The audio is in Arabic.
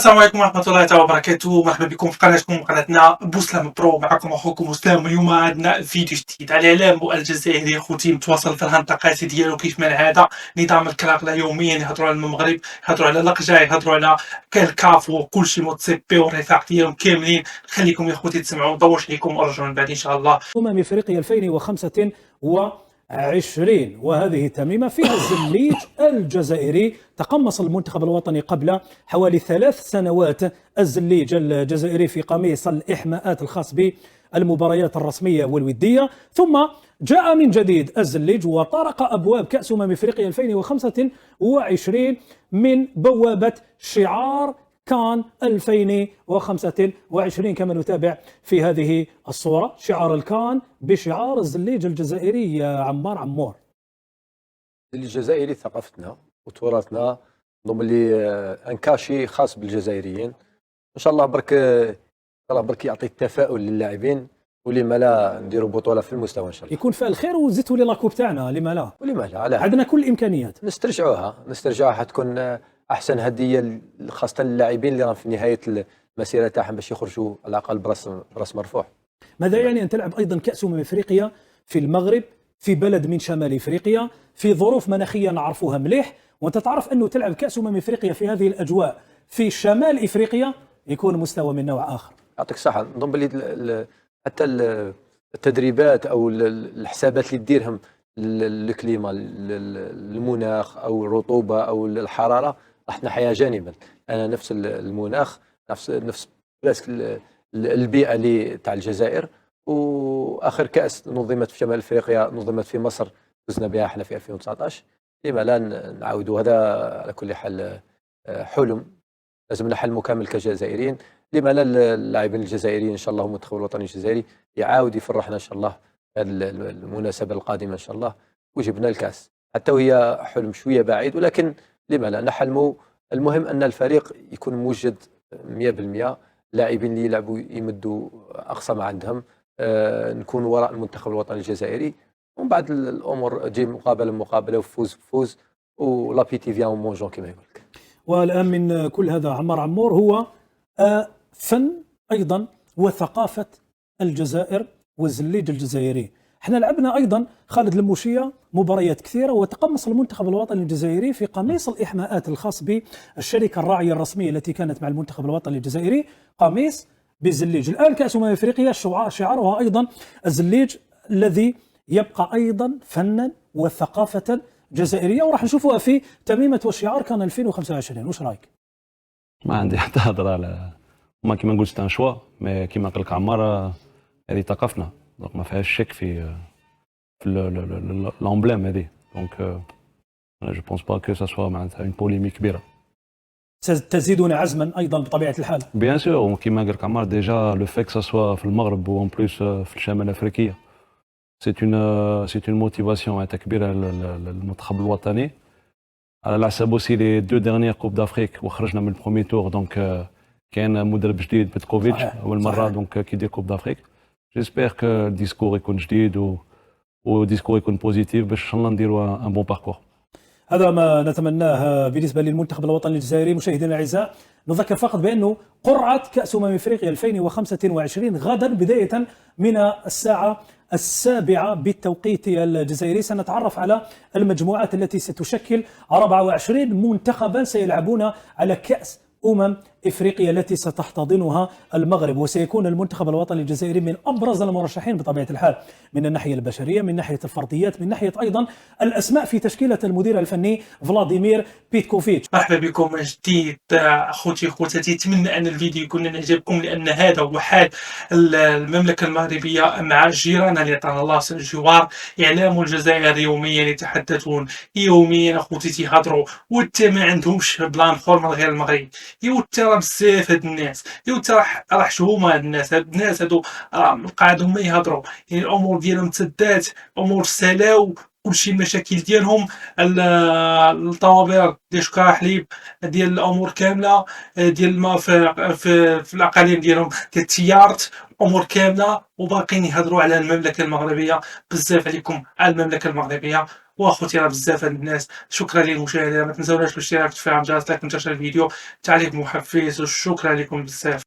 السلام عليكم ورحمة الله تعالى وبركاته. مرحبا بكم في قناتكم قناتنا بوسلام برو. معكم اخوكم اسلام. اليوم عندنا فيديو جديد على الاعلام الجزائري. خوتي متواصل في الهنطقات ديالو كيف ما العاده. نظام الكراكله يوميا يهضروا على المغرب، يهضروا على لقجه، يهضروا على الكاف وكلشي موتسيبي والرفاق ديالهم كاملين. خليكم يا خوتي تسمعوا ضوش ليكم ارجو من بعد ان شاء الله. افريقيا 2025 وهذه التميمة فيها الزليج الجزائري. تقمص المنتخب الوطني قبل حوالي 3 سنوات الزليج الجزائري في قميص الإحماءات الخاص بالمباريات الرسمية والودية، ثم جاء من جديد الزليج وطرق أبواب كأس أفريقيا 2025 من بوابة شعار كان 2025 كما نتابع في هذه الصورة. شعار الكان بشعار الزليج الجزائري. يا عمار عمور، الزليج الجزائري ثقافتنا وتراثنا، نظن اللي انكاشي خاص بالجزائريين. ان شاء الله برك يعطي التفاؤل للاعبين، ولما لا نديروا بطوله في المستوى ان شاء الله. يكون فيها الخير وزدتوا لي لاكوب تاعنا، لما لا؟ ولما لا عندنا كل الامكانيات نسترجعوها حتكون احسن هديه خاصه للاعبين اللي راهم في نهايه المسيره تاعهم باش يخرجوا على الاقل براس مرفوع. ماذا يعني ان تلعب ايضا كاس افريقيا في المغرب، في بلد من شمال افريقيا، في ظروف مناخيه نعرفوها مليح، وانت تعرف انه تلعب كاس افريقيا في هذه الاجواء في شمال افريقيا يكون مستوى من نوع اخر. يعطيك الصحه. نظن بلي حتى التدريبات او الحسابات اللي ديرهم الكليما، المناخ او الرطوبه او الحراره راح تنحيها جانبا. انا نفس المناخ، نفس البيئه اللي تاع الجزائر. واخر كاس نظمت في شمال افريقيا نظمت في مصر، فزنا بها احنا في 2019. لما لا نعاودوا؟ هذا على كل حال حلم لازم حل مكمل كجزائريين. لما لا اللاعبين الجزائريين ان شاء الله والمنتخب الوطني الجزائري يعاود يفرحنا ان شاء الله هذه المناسبه القادمه ان شاء الله، وجبنا الكاس. حتى وهي حلم شويه بعيد، ولكن لما لا نحلموا. المهم ان الفريق يكون موجد 100%، لاعبين اللي يلعبوا يمدوا اقصى ما عندهم، نكون وراء المنتخب الوطني الجزائري. ومن بعد الامور تجي مقابله وفوز ولابيتي فيان مونجون كما يقول لك. والآن من كل هذا عمار عمور هو فن أيضا وثقافة الجزائر والزليج الجزائري. احنا لعبنا أيضا خالد الموشية مباريات كثيرة، وتقمص المنتخب الوطني الجزائري في قميص الإحماءات الخاص بالشركة الراعية الرسمية التي كانت مع المنتخب الوطني الجزائري، قميص بالزليج. الآن كأس أفريقيا شعارها أيضا الزليج، الذي يبقى أيضا فنا وثقافة جزائرية، وراح نشوفوها في تميمة والشعار كان 2025. واش رايك؟ ما عندي حتى هضره على ما كيما نقول ستان شوا، مي كيما قال لك عمار هذه ثقافتنا، دونك ما فيهاش شك في لامبليم هذه. دونك انا جو بونس با كو سا سوا معناتها اون بوليميك كبيره. تزيدنا عزما ايضا بطبيعه الحال. بيان سور، وكيما قال لك عمار ديجا لو فيك سا سوا في المغرب وان بلوس في الشمال الافريقيه، سي اون موتيفاسيون كبيره للمنتخب الوطني. على الحساب اوسي لي دو ديرنيير كوب دافريك وخرجنا من البروميي تور، دونك كاين مدرب جديد بيتكوفيتش اول مره، دونك كيدير كوب دافريك. جيسبيغ كو الديسكور يكون جديد وديسكور يكون بوزيتيف باش ان شاء الله نديروا ان بون باركور. هذا ما نتمناه بالنسبه للمنتخب الوطني الجزائري. مشاهدينا الاعزاء، نذكر فقط بانه قرعه كاس افريقيا 2025 غدا بدايه من الساعه 7 بالتوقيت الجزائري سنتعرف على المجموعات التي ستشكل 24 منتخبا سيلعبون على كأس افريقيا التي ستحتضنها المغرب، وسيكون المنتخب الوطني الجزائري من ابرز المرشحين بطبيعه الحال، من الناحيه البشريه، من ناحيه الفرديات، من ناحيه ايضا الاسماء في تشكيله المدير الفني فلاديمير بيتكوفيتش. مرحبا بكم من جديد اخوتي خواتاتي. اتمنى ان الفيديو يكون نال اعجابكم، لان هذا هو حال المملكه المغربيه مع جيرانها اللي عطانا الله الجوار. اعلام الجزائر يوميا يتحدثون، يوميا اخوتي تيهضروا، وحتى ما عندهمش بلان اخر من غير المغرب. يوتر بزاف هاد الناس، يوتر راه شهومه هاد الناس هادو قاعدين ما يهضروا. يعني الامور ديالهم تسدات، امور سلاو، كلشي المشاكل ديالهم الطوابير ديال شكاره حليب، ديال الامور كامله ديال الماء في الاقاليم ديالهم، ديال التيارت، امور كامله، وباقيين يهضروا على المملكه المغربيه. بزاف عليكم على المملكه المغربيه، واخوتي راه بزاف هاد الناس. شكرا للمشاهدة، ما تنساوناش بالاشتراك وتفعيل الجرس، لايك وانتشار الفيديو، تعليق محفز، وشكرا لكم بزاف.